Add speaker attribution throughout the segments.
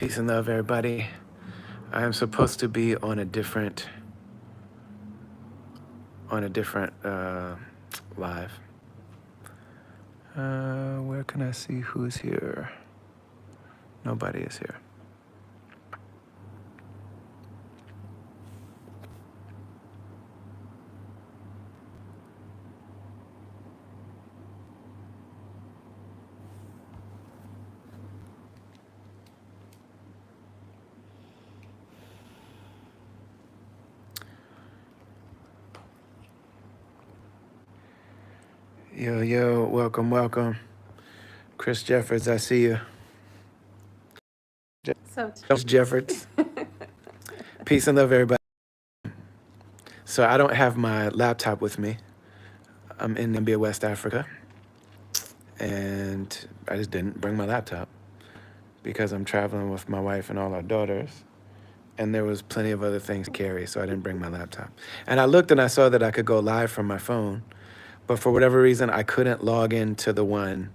Speaker 1: Peace and love, everybody. I am supposed to be on a different live. Where can I see who's here? Nobody is here. Yo, welcome. Chris Jeffords, I see you.
Speaker 2: So,
Speaker 1: Chris Jeffords. Peace and love, everybody. So I don't have my laptop with me. I'm in Gambia, West Africa. And I just didn't bring my laptop because I'm traveling with my wife and all our daughters. And there was plenty of other things to carry, so I didn't bring my laptop. And I looked and I saw that I could go live from my phone, but for whatever reason, I couldn't log into the one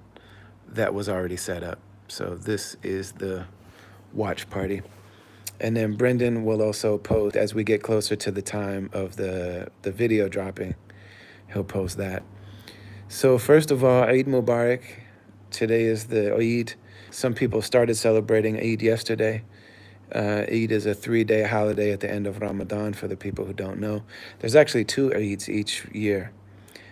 Speaker 1: that was already set up. So this is the watch party. And then Brendan will also post, as we get closer to the time of the video dropping, he'll post that. So first of all, Eid Mubarak. Today is the Eid. Some people started celebrating Eid yesterday. Eid is a 3-day holiday at the end of Ramadan for the people who don't know. There's actually 2 Eids each year.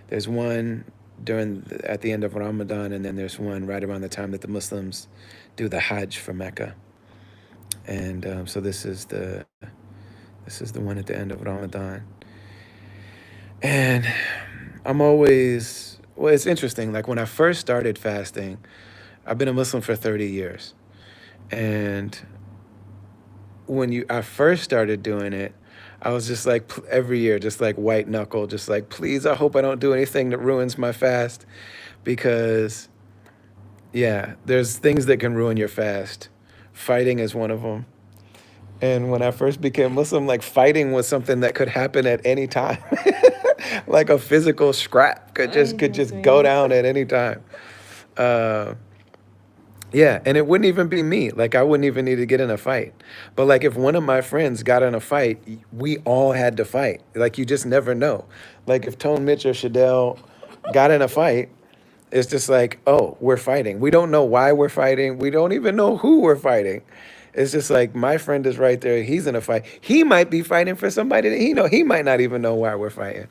Speaker 1: There's one at the end of Ramadan, and then there's one right around the time that the Muslims do the Hajj for Mecca. And so this is the one at the end of Ramadan. And it's interesting. Like when I first started fasting, I've been a Muslim for 30 years. And when I first started doing it, I was just like every year, just like white knuckle, just like, please, I hope I don't do anything that ruins my fast. Because, yeah, there's things that can ruin your fast. Fighting is one of them. And when I first became Muslim, like fighting was something that could happen at any time. Like a physical scrap could just go down at any time. Yeah, and it wouldn't even be me. Like I wouldn't even need to get in a fight. But like if one of my friends got in a fight, we all had to fight. Like you just never know. Like if Tone Mitch or Shadell got in a fight, it's just like, oh, we're fighting. We don't know why we're fighting. We don't even know who we're fighting. It's just like my friend is right there. He's in a fight. He might be fighting for somebody that he might not even know why we're fighting.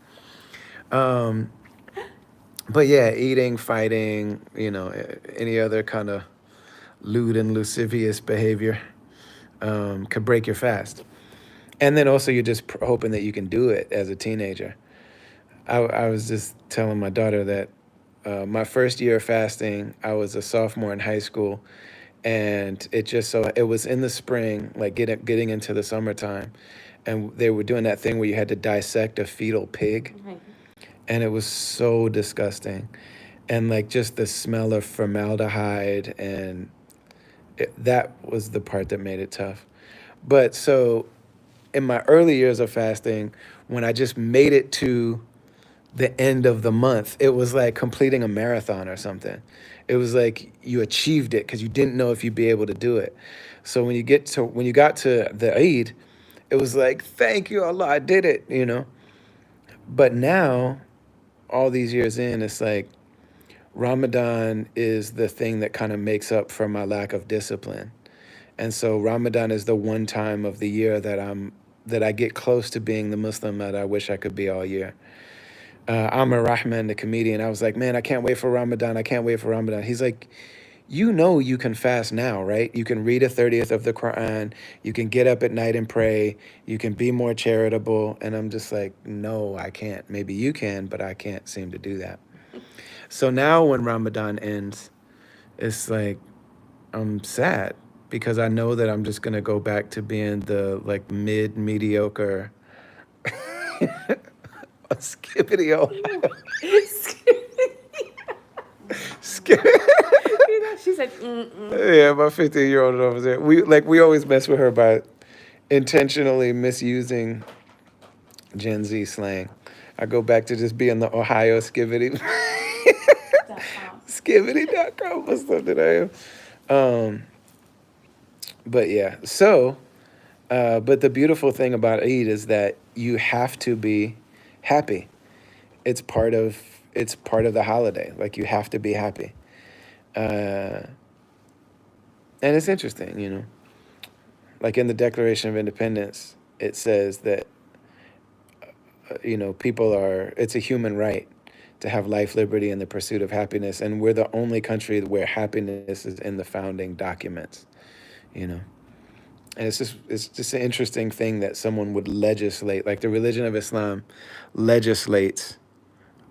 Speaker 1: But yeah, eating, fighting, any other kind of lewd and lascivious behavior could break your fast. And then also you're just hoping that you can do it as a teenager. I was just telling my daughter that my first year of fasting, I was a sophomore in high school, and it was in the spring, like getting into the summertime, and they were doing that thing where you had to dissect a fetal pig,
Speaker 2: right.
Speaker 1: and it was so disgusting, and like just the smell of formaldehyde, and that was the part that made it tough. But so in my early years of fasting, when I just made it to the end of the month, it was like completing a marathon or something. It was like you achieved it because you didn't know if you'd be able to do it. So when you got to the Eid, it was like, thank you, Allah, I did it. But now, all these years in, it's like Ramadan is the thing that kind of makes up for my lack of discipline. And so Ramadan is the one time of the year that I get close to being the Muslim that I wish I could be all year. Amr Rahman, the comedian, I was like, man, I can't wait for Ramadan. I can't wait for Ramadan. He's like, you can fast now, right? You can read a 30th of the Quran. You can get up at night and pray. You can be more charitable. And I'm just like, no, I can't. Maybe you can, but I can't seem to do that. So now when Ramadan ends, it's like, I'm sad because I know that I'm just going to go back to being the like mediocre skibbity
Speaker 2: She said,
Speaker 1: Yeah, my 15-year-old over there. We always mess with her by intentionally misusing Gen Z slang. I go back to just being the Ohio skibbity. Skibbity.com or something I am. But yeah, so but the beautiful thing about Eid is that you have to be happy. It's part of it's part of the holiday. Like you have to be happy, uh, and it's interesting, you know. Like in the Declaration of Independence, it says that you know people are. It's a human right to have life, liberty, and the pursuit of happiness, and we're the only country where happiness is in the founding documents. You know. And it's just an interesting thing that someone would legislate, like the religion of Islam legislates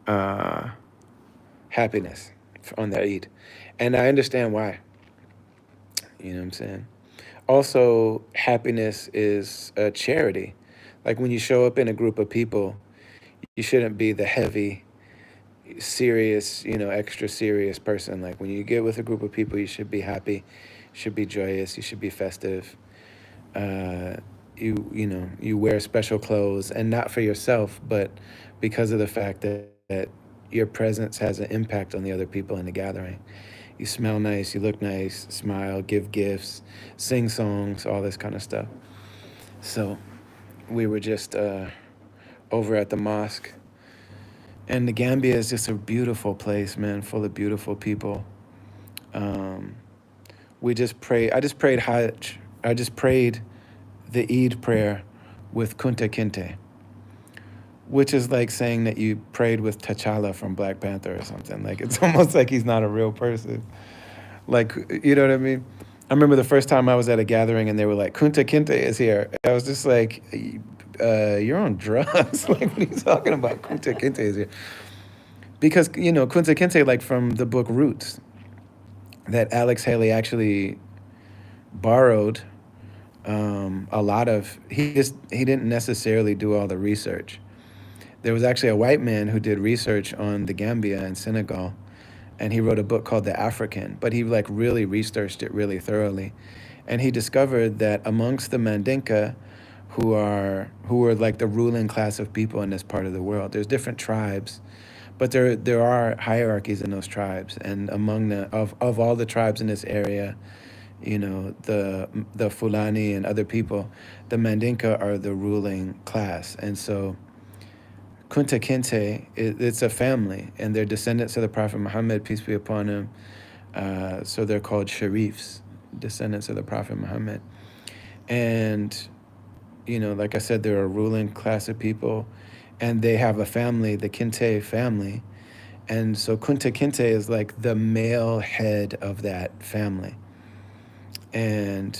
Speaker 1: uh, happiness on their Eid. And I understand why. You know what I'm saying? Also, happiness is a charity. Like when you show up in a group of people, you shouldn't be the heavy, serious, you know, extra serious person. Like when you get with a group of people, you should be happy, you should be joyous, you should be festive. uh, you know you wear special clothes and not for yourself but because of the fact that your presence has an impact on the other people in the gathering. You smell nice, you look nice, smile, give gifts, sing songs, all this kind of stuff. So we were just over at the mosque, and the Gambia is just a beautiful place, man, full of beautiful people. um, we just pray I just prayed Hajj. I just prayed the Eid prayer with Kunta Kinte, which is like saying that you prayed with T'Challa from Black Panther or something. Like it's almost like he's not a real person. Like you know what I mean? I remember the first time I was at a gathering and they were like, "Kunta Kinte is here." I was just like, "You're on drugs." Like, what are you talking about? Kunta Kinte is here because you know Kunta Kinte, like from the book Roots, that Alex Haley actually borrowed a lot of. He didn't necessarily do all the research. There was actually a white man who did research on the Gambia and Senegal, and he wrote a book called The African, but he like really researched it really thoroughly. And he discovered that amongst the Mandinka, who are like the ruling class of people in this part of the world, there's different tribes, but there are hierarchies in those tribes. And among of all the tribes in this area, you know, the Fulani and other people, the Mandinka are the ruling class. And so Kunta Kinte, it's a family, and they're descendants of the Prophet Muhammad, peace be upon him. So they're called Sharifs, descendants of the Prophet Muhammad. And, you know, like I said, they're a ruling class of people, and they have a family, the Kinte family. And so Kunta Kinte is like the male head of that family. And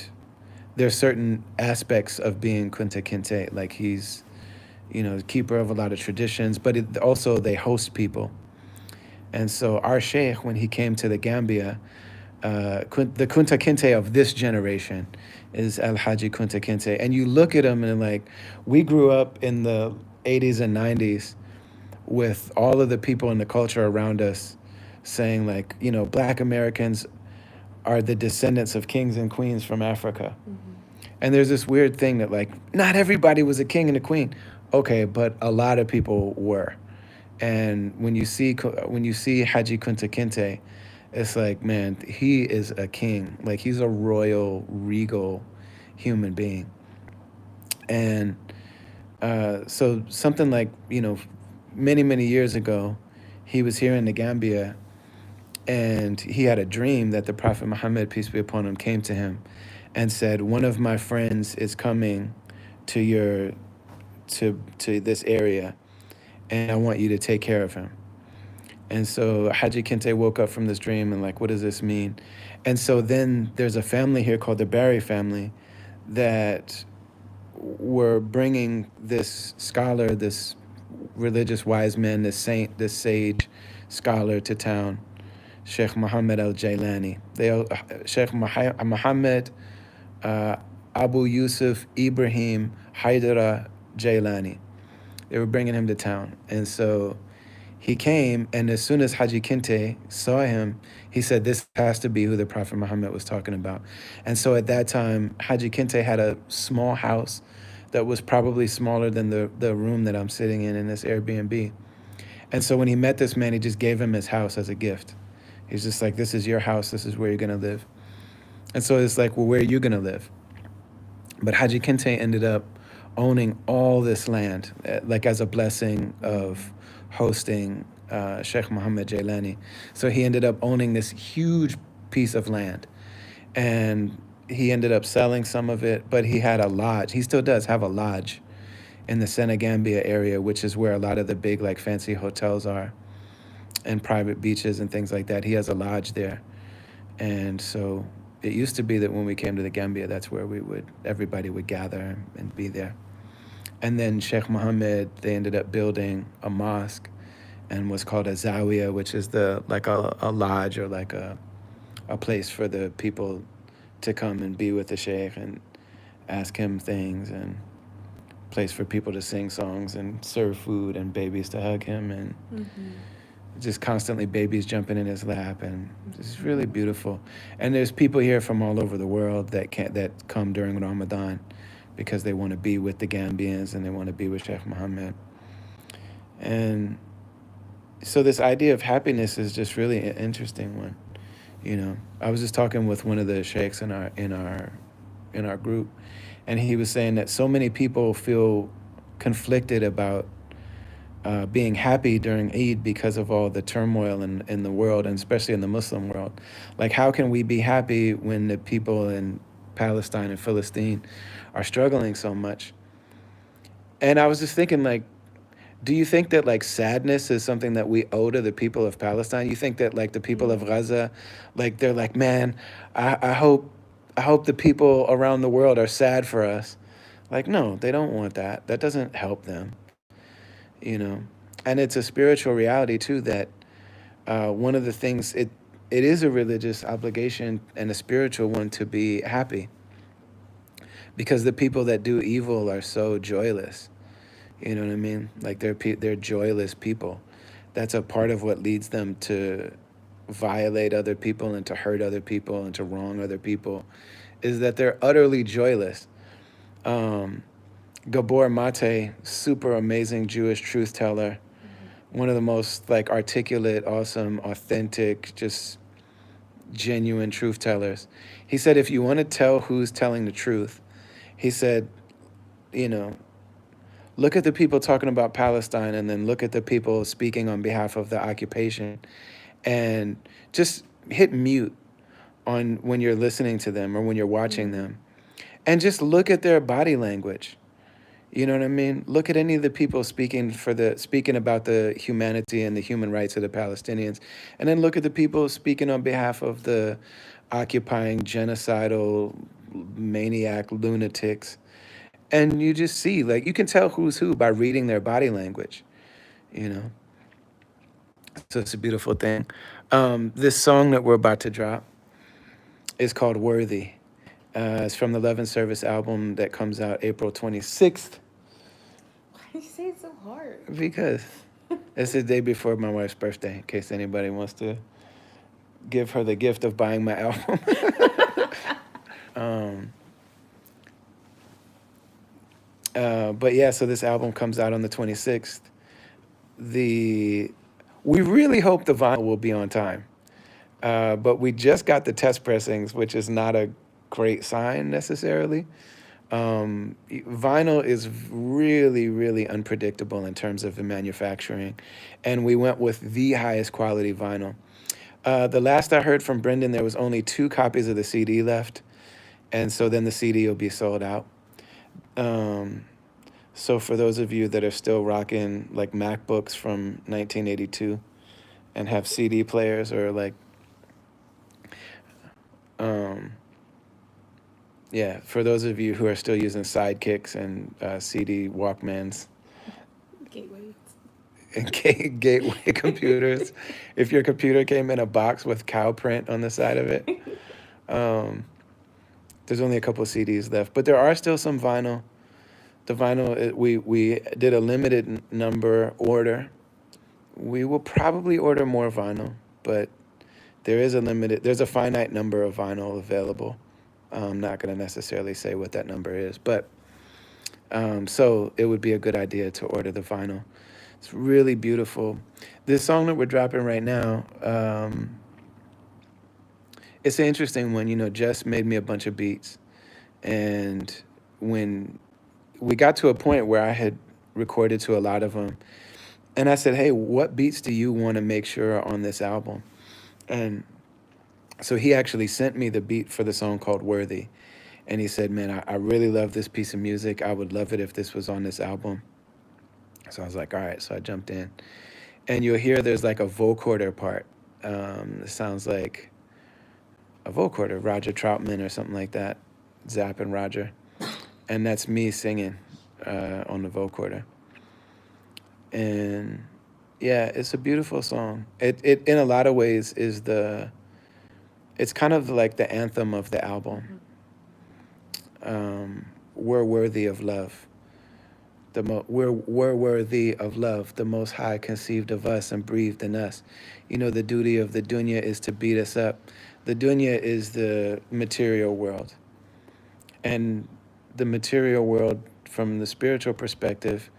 Speaker 1: there's certain aspects of being Kunta Kinte, like he's, you know, keeper of a lot of traditions, but also they host people. And so our sheikh, when he came to the Gambia, the Kunta Kinte of this generation is Al Haji Kunta Kinte. And you look at him and like, we grew up in the 80s and 90s with all of the people in the culture around us saying like, you know, black Americans are the descendants of kings and queens from Africa. And there's this weird thing that like, not everybody was a king and a queen. Okay, but a lot of people were. And when you see Haji Kunta Kinte, it's like, man, he is a king. Like he's a royal, regal human being. And so something like, you know, many years ago, he was here in the Gambia, and he had a dream that the Prophet Muhammad, peace be upon him, came to him and said, "One of my friends is coming to your to this area, and I want you to take care of him." And so Haji Kinte woke up from this dream and like, what does this mean? And so then there's a family here called the Barry family that were bringing this scholar, this religious wise man, this saint, this sage scholar to town, Sheikh Muhammad al Jailani. Sheikh Muhammad uh, Abu Yusuf Ibrahim Haidara Jailani. They were bringing him to town. And so he came, and as soon as Haji Kinte saw him, he said, "This has to be who the Prophet Muhammad was talking about." And so at that time, Haji Kinte had a small house that was probably smaller than the room that I'm sitting in this Airbnb. And so when he met this man, he just gave him his house as a gift. He's just like, "This is your house. This is where you're going to live." And so it's like, well, where are you going to live? But Haji Kente ended up owning all this land, like as a blessing of hosting Sheikh Mohammed Jailani. So he ended up owning this huge piece of land. And he ended up selling some of it, but he had a lodge. He still does have a lodge in the Senegambia area, which is where a lot of the big, like, fancy hotels are and private beaches and things like that. He has a lodge there. And so it used to be that when we came to the Gambia, that's where everybody would gather and be there. And then Sheikh Mohammed, they ended up building a mosque and was called a zawiya, which is like a lodge or like a place for the people to come and be with the sheikh and ask him things, and place for people to sing songs and serve food and babies to hug him, and just constantly babies jumping in his lap, and it's really beautiful. And there's people here from all over the world that come during Ramadan because they want to be with the Gambians and they want to be with Sheikh Mohammed. And so this idea of happiness is just really an interesting one. I was just talking with one of the sheikhs in our group, and he was saying that so many people feel conflicted about being happy during Eid because of all the turmoil in the world, and especially in the Muslim world. Like, how can we be happy when the people in Palestine and Philistine are struggling so much? And I was just thinking, like, do you think that, like, sadness is something that we owe to the people of Palestine? You think that, like, the people of Gaza, like, they're like, man, I hope the people around the world are sad for us. Like, no, they don't want that. That doesn't help them, you know. And it's a spiritual reality too, that one of the things, it is a religious obligation and a spiritual one to be happy, because the people that do evil are so joyless. You know what I mean? Like, they're joyless people. That's a part of what leads them to violate other people and to hurt other people and to wrong other people, is that they're utterly joyless. Um, Gabor Mate, super amazing Jewish truth teller, one of the most, like, articulate, awesome, authentic, just genuine truth tellers. He said, if you want to tell who's telling the truth, he said, you know, look at the people talking about Palestine and then look at the people speaking on behalf of the occupation, and just hit mute on when you're listening to them or when you're watching them, and just look at their body language. You know what I mean? Look at any of the people speaking about the humanity and the human rights of the Palestinians, and then look at the people speaking on behalf of the occupying genocidal maniac lunatics, and you just see, like, you can tell who's who by reading their body language. You know, so it's a beautiful thing. This song that we're about to drop is called "Worthy." It's from the Love and Service album that comes out April 26th.
Speaker 2: Why do you say it so hard?
Speaker 1: Because it's the day before my wife's birthday, in case anybody wants to give her the gift of buying my album. um, but yeah, so this album comes out on the 26th. We really hope the vinyl will be on time. But we just got the test pressings, which is not a great sign necessarily. Vinyl is really, really unpredictable in terms of the manufacturing, and we went with the highest quality vinyl. The last I heard from Brendan, there was only 2 copies of the CD left, and so then the CD will be sold out. Um, so for those of you that are still rocking, like, MacBooks from 1982 and have CD players, or like, um, yeah, for those of you who are still using sidekicks and CD Walkmans
Speaker 2: Gateways.
Speaker 1: and gateway computers, if your computer came in a box with cow print on the side of it, um, there's only a couple of CDs left, but there are still some vinyl. The vinyl, we did a limited number order. We will probably order more vinyl, but there's a finite number of vinyl available. I'm not going to necessarily say what that number is, but so it would be a good idea to order the vinyl. It's really beautiful. This song that we're dropping right now It's an interesting one. You know, Jess made me a bunch of beats, and when we got to a point where I had recorded to a lot of them, and I said, "Hey, what beats do you want to make sure are on this album?" And so he actually sent me the beat for the song called "Worthy," and he said, "Man, I really love this piece of music. I would love it if this was on this album." So I was like, "All right." So I jumped in, and you'll hear there's like a vocoder part. It sounds like a vocoder, Roger Troutman or something like that, Zapp and Roger, and that's me singing on the vocoder. And yeah, it's a beautiful song. It in a lot of ways is it's kind of like the anthem of the album.
Speaker 2: Mhm.
Speaker 1: We're worthy of love. We're worthy of love. The Most High conceived of us and breathed in us. You know, the duty of the dunya is to beat us up. The dunya is the material world, and the material world, from the spiritual perspective,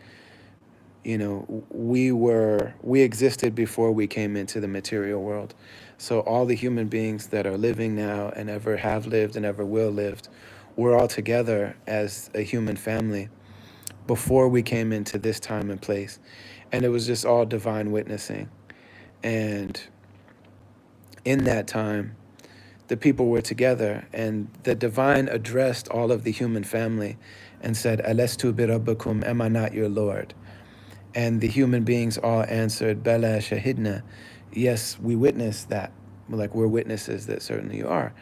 Speaker 1: you know, we existed before we came into the material world. So all the human beings that are living now and ever have lived and ever will live, we're all together as a human family before we came into this time and place. And it was just all divine witnessing. And in that time, the people were together, and the divine addressed all of the human family and said, Alastu bi rabbikum, am I not your Lord? And the human beings all answered, Bala shahidna. Yes, we witnessed that. Like, we're witnesses that certainly you are.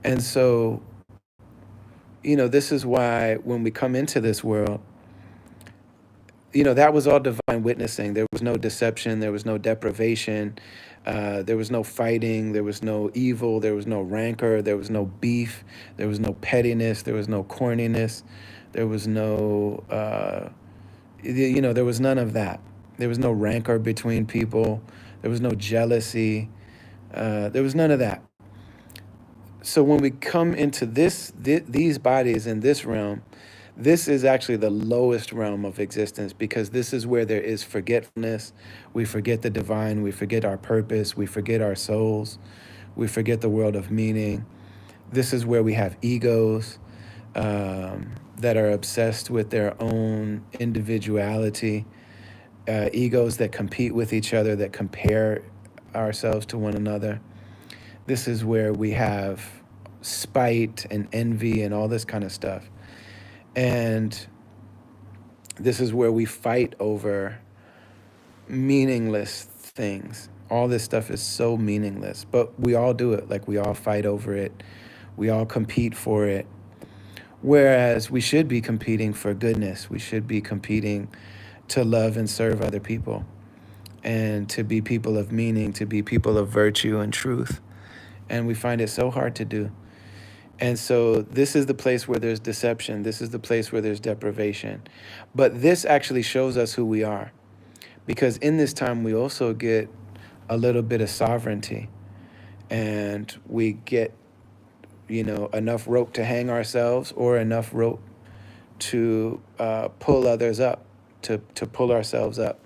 Speaker 1: And so, you know, this is why when we come into this world, you know, that was all divine witnessing. There was no deception, there was no deprivation, there was no fighting, there was no evil, there was no rancor, there was no beef, there was no pettiness, there was no corniness, there was no, you know, there was none of that. There was no rancor between people, there was no jealousy, there was none of that. So when we come into these bodies in this realm, this is actually the lowest realm of existence, because this is where there is forgetfulness. We forget the divine, we forget our purpose, we forget our souls, we forget the world of meaning. This is where we have egos that are obsessed with their own individuality, egos that compete with each other, that compare ourselves to one another. This is where we have spite and envy and all this kind of stuff. And this is where we fight over meaningless things. All this stuff is so meaningless, but we all do it. Like, we all fight over it, we all compete for it. Whereas we should be competing for goodness, we should be competing to love and serve other people, and to be people of meaning, to be people of virtue and truth. And we find it so hard to do. And so this is the place where there's deception. This is the place where there's deprivation. But this actually shows us who we are. Because in this time, we also get a little bit of sovereignty. And we get, you know, enough rope to hang ourselves, or enough rope to pull others up, to pull ourselves up,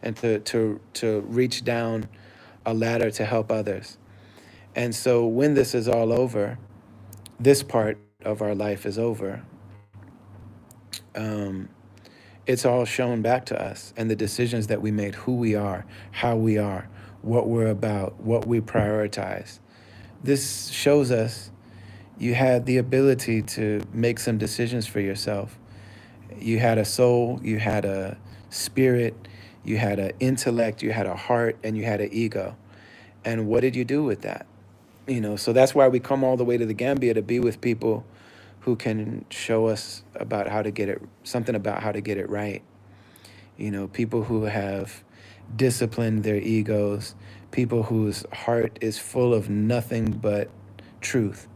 Speaker 1: and to reach down a ladder to help others. And so when this is all over, this part of our life is over, um, it's all shown back to us, and the decisions that we made, who we are, how we are, what we're about, what we prioritize. This shows us you had the ability to make some decisions for yourself. You had a soul, you had a spirit, you had an intellect, you had a heart, and you had an ego. And what did you do with that? You know, so that's why we come all the way to the Gambia, to be with people who can show us about how to get it, something about how to get it right. You know, people who have disciplined their egos, people whose heart is full of nothing but truth,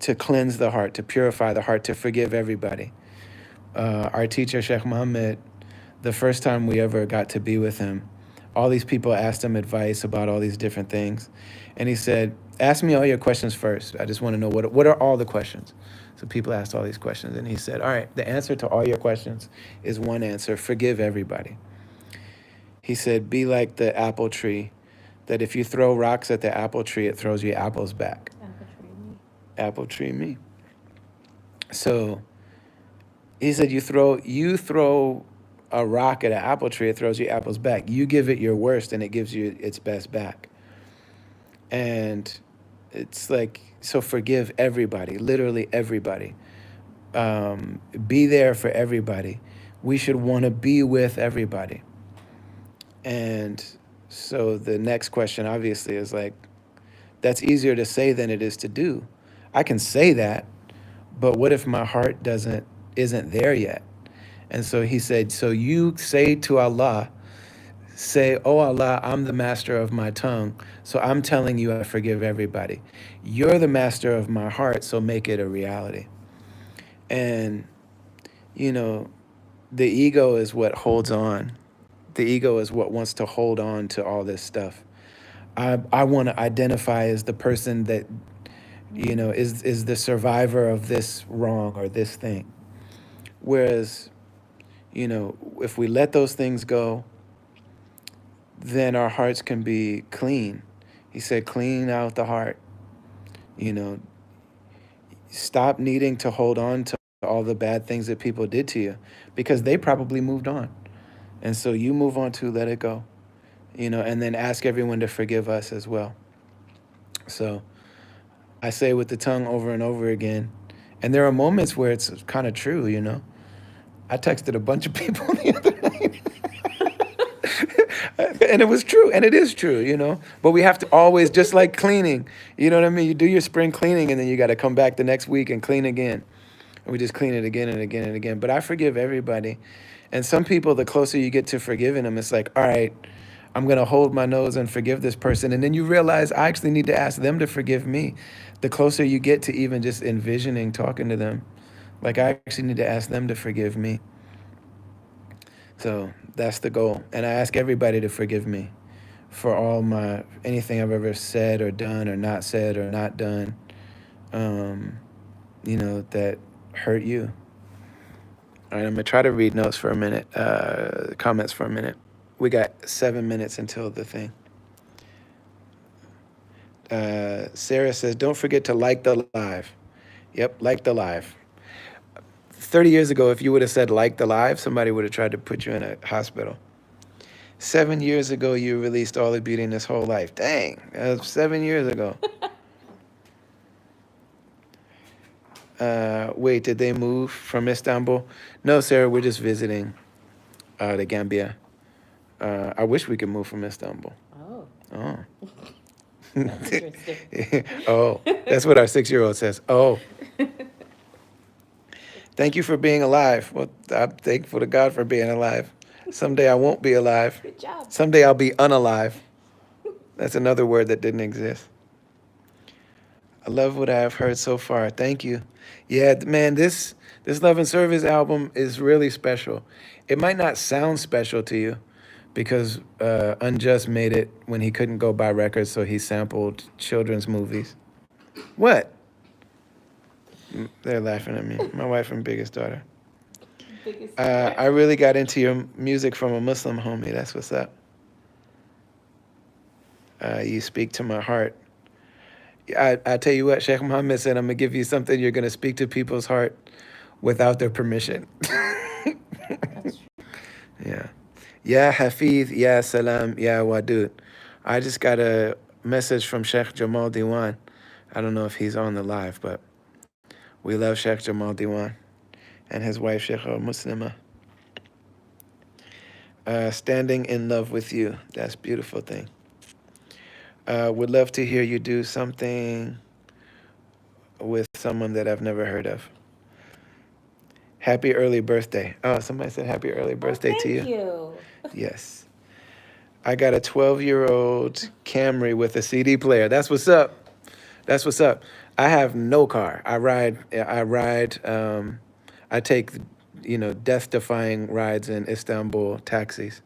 Speaker 1: to cleanse the heart, to purify the heart, to forgive everybody. Our teacher, Sheikh Mohammed, the first time we ever got to be with him, all these people asked him advice about all these different things. And he said, ask me all your questions first. I just want to know what are all the questions. So people asked all these questions. And he said, all right, the answer to all your questions is one answer: forgive everybody. He said, be like the apple tree That if you throw rocks at the apple tree, it throws you apples back.
Speaker 2: Arbitrary.
Speaker 1: Apple tree me. So he said, you throw a rock at an apple tree, it throws you apples back. You give it your worst, and it gives you its best back. And it's like, so forgive everybody, literally everybody. Be there for everybody. We should want to be with everybody. And so the next question obviously is like, that's easier to say than it is to do. I can say that, but what if my heart isn't there yet? And so he said, so you say to Allah, say, oh Allah, I'm the master of my tongue, so I'm telling you I forgive everybody. You're the master of my heart, so make it a reality. And, you know, the ego is what holds on. The ego is what wants to hold on to all this stuff. I want to identify as the person that, is the survivor of this wrong or this thing. Whereas, if we let those things go, then our hearts can be clean. He said, clean out the heart. You know, stop needing to hold on to all the bad things that people did to you because they probably moved on. And so you move on to let it go, and then ask everyone to forgive us as well. So I say with the tongue over and over again. And there are moments where it's kind of true. I texted a bunch of people the other night. And it was true, and it is true. But we have to always, just like cleaning, you know what I mean? You do your spring cleaning, and then you got to come back the next week and clean again. And we just clean it again and again and again. But I forgive everybody. And some people, the closer you get to forgiving them, it's like, all right, I'm going to hold my nose and forgive this person. And then you realize I actually need to ask them to forgive me. The closer you get to even just envisioning talking to them, like I actually need to ask them to forgive me. So that's the goal. And I ask everybody to forgive me for anything I've ever said or done or not said or not done, that hurt you. All right, I'm going to try to read notes for a minute, comments for a minute. We got 7 minutes until the thing. Sarah says, don't forget to like the live. Yep, like the live. 30 years ago, if you would have said like the live, somebody would have tried to put you in a hospital. 7 years ago, you released All the Beauty in This Whole Life. Dang, that was 7 years ago. Wait, did they move from Istanbul? No, Sarah, we're just visiting the Gambia. I wish we could move from Istanbul.
Speaker 2: Oh,
Speaker 1: Oh.
Speaker 2: that's interesting.
Speaker 1: Oh, that's what our 6-year-old says. Oh. Thank you for being alive. Well, I'm thankful to God for being alive. Someday I won't be alive.
Speaker 2: Good job.
Speaker 1: Someday I'll be unalive. That's another word that didn't exist. I love what I have heard so far. Thank you. Yeah, man, this Love and Service album is really special. It might not sound special to you because Unjust made it when he couldn't go buy records, so he sampled children's movies. What? They're laughing at me. My wife and biggest daughter.
Speaker 2: Biggest
Speaker 1: I really got into your music from a Muslim homie. That's what's up. You speak to my heart. I tell you what, Sheikh Muhammad said, I'm going to give you something you're going to speak to people's heart without their permission.
Speaker 2: That's true.
Speaker 1: Yeah. Ya Hafiz, Ya Salam, Ya Wadud. I just got a message from Sheikh Jamal Diwan. I don't know if he's on the live, but we love Sheikh Jamal Diwan and his wife, Sheikh Muslima. Standing in love with you. That's a beautiful thing. Would love to hear you do something with someone that I've never heard of. Happy early birthday. Oh, somebody said happy early birthday to you.
Speaker 2: Thank you.
Speaker 1: Yes. I got a 12-year-old Camry with a CD player. That's what's up. That's what's up. I have no car. I ride, I take, death-defying rides in Istanbul taxis.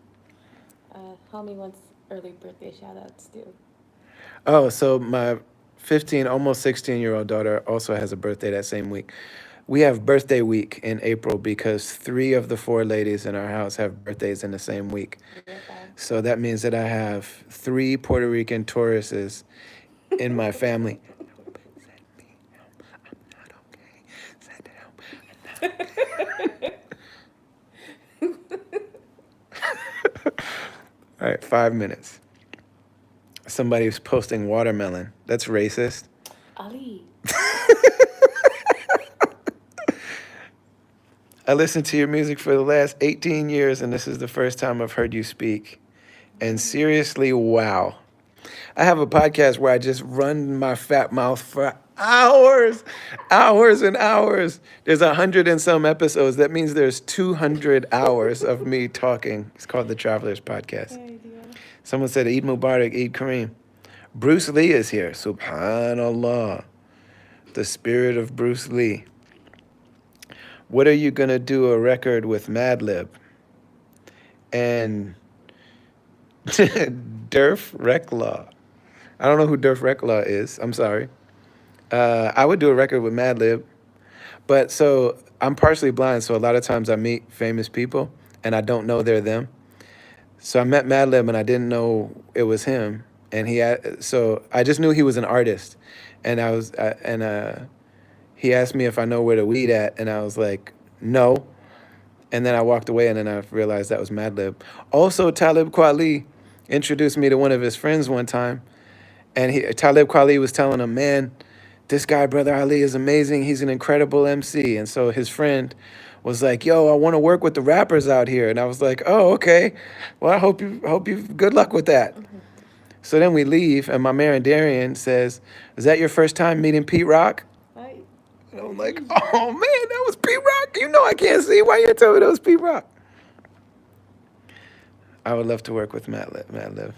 Speaker 2: Homie wants early birthday shout outs too.
Speaker 1: Oh, so my 15, almost 16-year-old daughter also has a birthday that same week. We have birthday week in April because 3 of the 4 ladies in our house have birthdays in the same week.
Speaker 2: You're bad.
Speaker 1: So that means that I have 3 Puerto Rican Tauruses in my family. Not okay. Send help. All right, 5 minutes. Somebody's posting watermelon. That's racist.
Speaker 2: Ali.
Speaker 1: I listened to your music for the last 18 years, and this is the first time I've heard you speak. And seriously, wow. I have a podcast where I just run my fat mouth for hours, hours and hours. There's 100 and some episodes. That means there's 200 hours of me talking. It's called the Travelers Podcast.
Speaker 2: Good idea.
Speaker 1: Someone said, Eid Mubarak, Eid Kareem. Bruce Lee is here. Subhanallah. The spirit of Bruce Lee. What are you going to do a record with Madlib? And Durf Reclaw. I don't know who Durf Reclaw is. I'm sorry. I would do a record with Madlib. But so I'm partially blind, so a lot of times I meet famous people and I don't know they're them. So I met Madlib and I didn't know it was him. And so I just knew he was an artist. And he asked me if I know where the weed at, and I was like, no. And then I walked away, and then I realized that was Madlib. Also, Talib Kweli introduced me to one of his friends one time, and Talib Kweli was telling him, man, this guy, Brother Ali, is amazing. He's an incredible MC. And so his friend was like, yo, I want to work with the rappers out here. And I was like, oh, okay. Well, I hope you good luck with that. So then we leave, and my man Darian says, is that your first time meeting Pete Rock?
Speaker 2: Hi.
Speaker 1: And I'm like, oh man, that was Pete Rock. You know I can't see. Why you tell me that was Pete Rock? I would love to work with Madlib.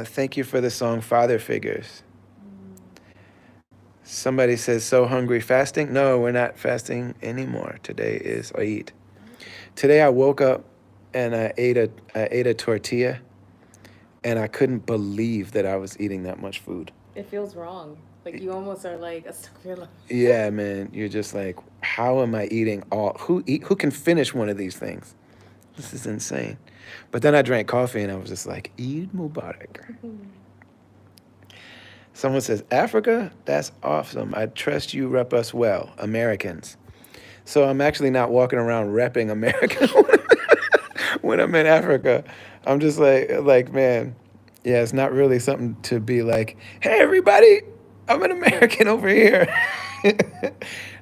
Speaker 1: Thank you for the song Father Figures. Somebody says, so hungry, fasting? No, we're not fasting anymore. Today is Eid. Today I woke up and I ate a tortilla, and I couldn't believe that I was eating that much food.
Speaker 2: It feels wrong. Like you almost are like astaghfirullah.
Speaker 1: Yeah, man, you're just like, how am I eating all? Who can finish one of these things? This is insane. But then I drank coffee and I was just like, Eid Mubarak. Someone says, Africa? That's awesome. I trust you rep us well, Americans. So I'm actually not walking around repping America when I'm in Africa. I'm just like, man, yeah, it's not really something to be like, hey, everybody, I'm an American over here.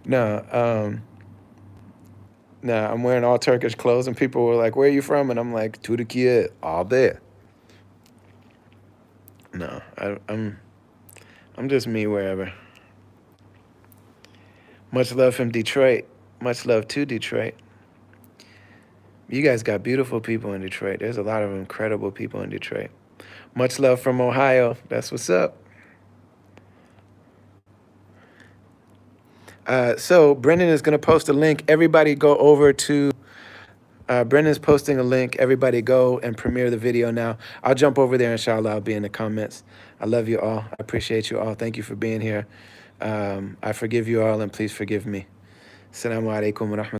Speaker 1: No, I'm wearing all Turkish clothes, and people were like, where are you from? And I'm like, Turkey, all there. No, I'm just me wherever. Much love from Detroit. Much love to Detroit. You guys got beautiful people in Detroit. There's a lot of incredible people in Detroit. Much love from Ohio. That's what's up. So Brendan is going to post a link. Everybody go over to, Brendan's posting a link. Everybody go and premiere the video now. I'll jump over there, inshallah. I'll be in the comments. I love you all. I appreciate you all. Thank you for being here. I forgive you all, and please forgive me. Assalamu alaikum wa rahmatullahi.